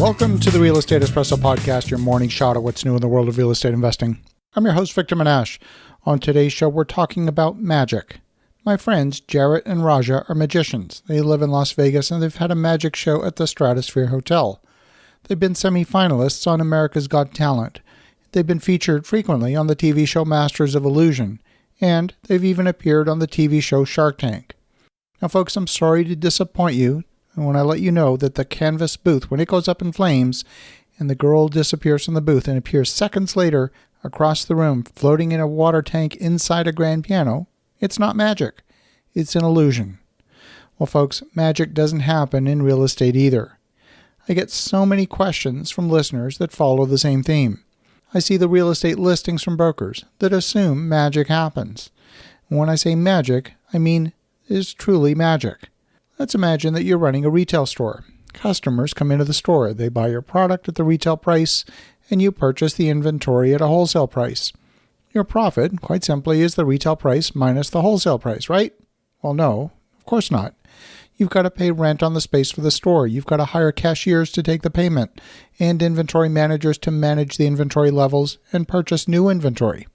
Welcome to the Real Estate Espresso Podcast, your morning shot at what's new in the world of real estate investing. I'm your host, Victor Minash. On today's show, we're talking about magic. My friends, Jarrett and Raja, are magicians. They live in Las Vegas and they've had a magic show at the Stratosphere Hotel. They've been semi-finalists on America's Got Talent. They've been featured frequently on the TV show Masters of Illusion, and they've even appeared on the TV show Shark Tank. Now, folks, I'm sorry to disappoint you when I let you know that the canvas booth, when it goes up in flames and the girl disappears from the booth and appears seconds later across the room floating in a water tank inside a grand piano, it's not magic. It's an illusion. Well, folks, magic doesn't happen in real estate either. I get so many questions from listeners that follow the same theme. I see the real estate listings from brokers that assume magic happens. And when I say magic, I mean it's truly magic. Let's imagine that you're running a retail store. Customers come into the store, they buy your product at the retail price, and you purchase the inventory at a wholesale price. Your profit, quite simply, is the retail price minus the wholesale price, right? Well, no, of course not. You've got to pay rent on the space for the store. You've got to hire cashiers to take the payment and inventory managers to manage the inventory levels and purchase new inventory.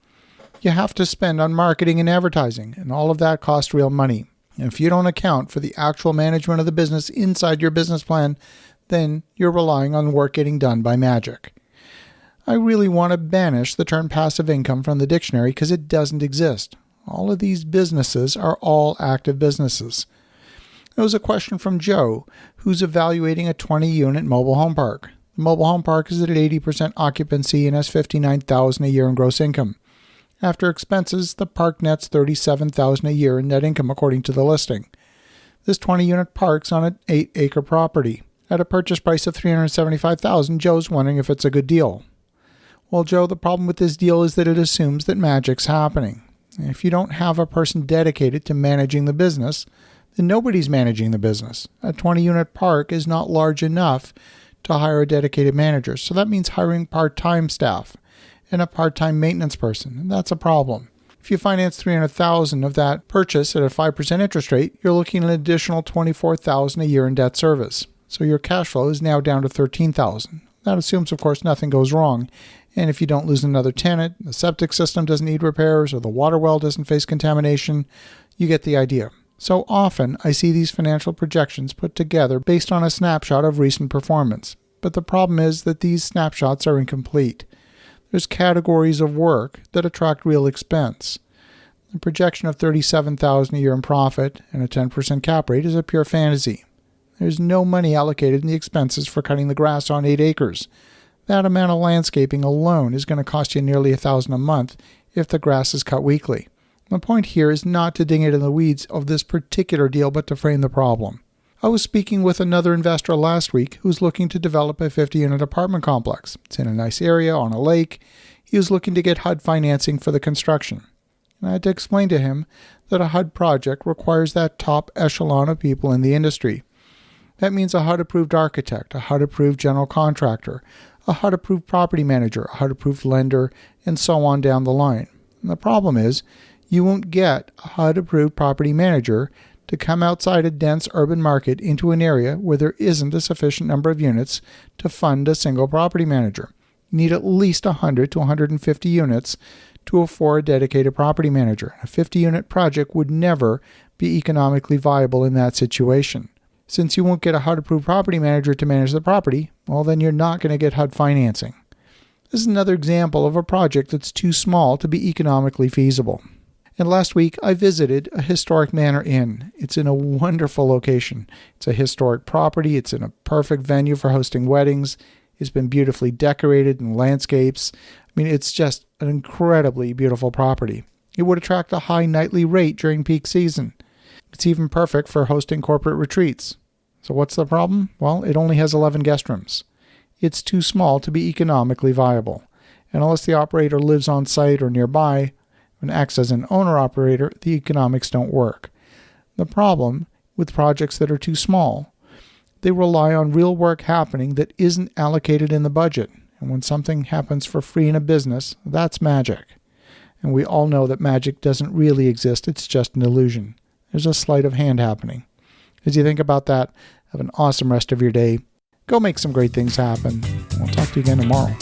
You have to spend on marketing and advertising, and all of that costs real money. And if you don't account for the actual management of the business inside your business plan, then you're relying on work getting done by magic. I really want to banish the term passive income from the dictionary because it doesn't exist. All of these businesses are all active businesses. There was a question from Joe, who's evaluating a 20-unit mobile home park. The mobile home park is at 80% occupancy and has $59,000 a year in gross income. After expenses, the park nets $37,000 a year in net income according to the listing. This 20-unit park's on an 8-acre property. At a purchase price of $375,000, Joe's wondering if it's a good deal. Well, Joe, the problem with this deal is that it assumes that magic's happening. And if you don't have a person dedicated to managing the business, then nobody's managing the business. A 20-unit park is not large enough to hire a dedicated manager, so that means hiring part-time staff and a part-time maintenance person, and that's a problem. If you finance $300,000 of that purchase at a 5% interest rate, you're looking at an additional $24,000 a year in debt service. So your cash flow is now down to $13,000. That assumes, of course, nothing goes wrong. And if you don't lose another tenant, the septic system doesn't need repairs, or the water well doesn't face contamination, you get the idea. So often, I see these financial projections put together based on a snapshot of recent performance. But the problem is that these snapshots are incomplete. There's categories of work that attract real expense. The projection of $37,000 a year in profit and a 10% cap rate is a pure fantasy. There's no money allocated in the expenses for cutting the grass on 8 acres. That amount of landscaping alone is going to cost you nearly $1,000 a month if the grass is cut weekly. The point here is not to dig into the weeds of this particular deal, but to frame the problem. I was speaking with another investor last week who's looking to develop a 50-unit apartment complex. It's in a nice area on a lake. He was looking to get HUD financing for the construction. And I had to explain to him that a HUD project requires that top echelon of people in the industry. That means a HUD-approved architect, a HUD-approved general contractor, a HUD-approved property manager, a HUD-approved lender, and so on down the line. And the problem is, you won't get a HUD-approved property manager to come outside a dense urban market into an area where there isn't a sufficient number of units to fund a single property manager. You need at least 100 to 150 units to afford a dedicated property manager. A 50-unit project would never be economically viable in that situation. Since you won't get a HUD-approved property manager to manage the property, well, then you're not going to get HUD financing. This is another example of a project that's too small to be economically feasible. And last week, I visited a historic manor inn. It's in a wonderful location. It's a historic property. It's in a perfect venue for hosting weddings. It's been beautifully decorated in landscapes. I mean, it's just an incredibly beautiful property. It would attract a high nightly rate during peak season. It's even perfect for hosting corporate retreats. So what's the problem? Well, it only has 11 guest rooms. It's too small to be economically viable. And unless the operator lives on site or nearby, and acts as an owner-operator, the economics don't work. The problem with projects that are too small, they rely on real work happening that isn't allocated in the budget. And when something happens for free in a business, that's magic. And we all know that magic doesn't really exist, it's just an illusion. There's a sleight of hand happening. As you think about that, have an awesome rest of your day. Go make some great things happen. We'll talk to you again tomorrow.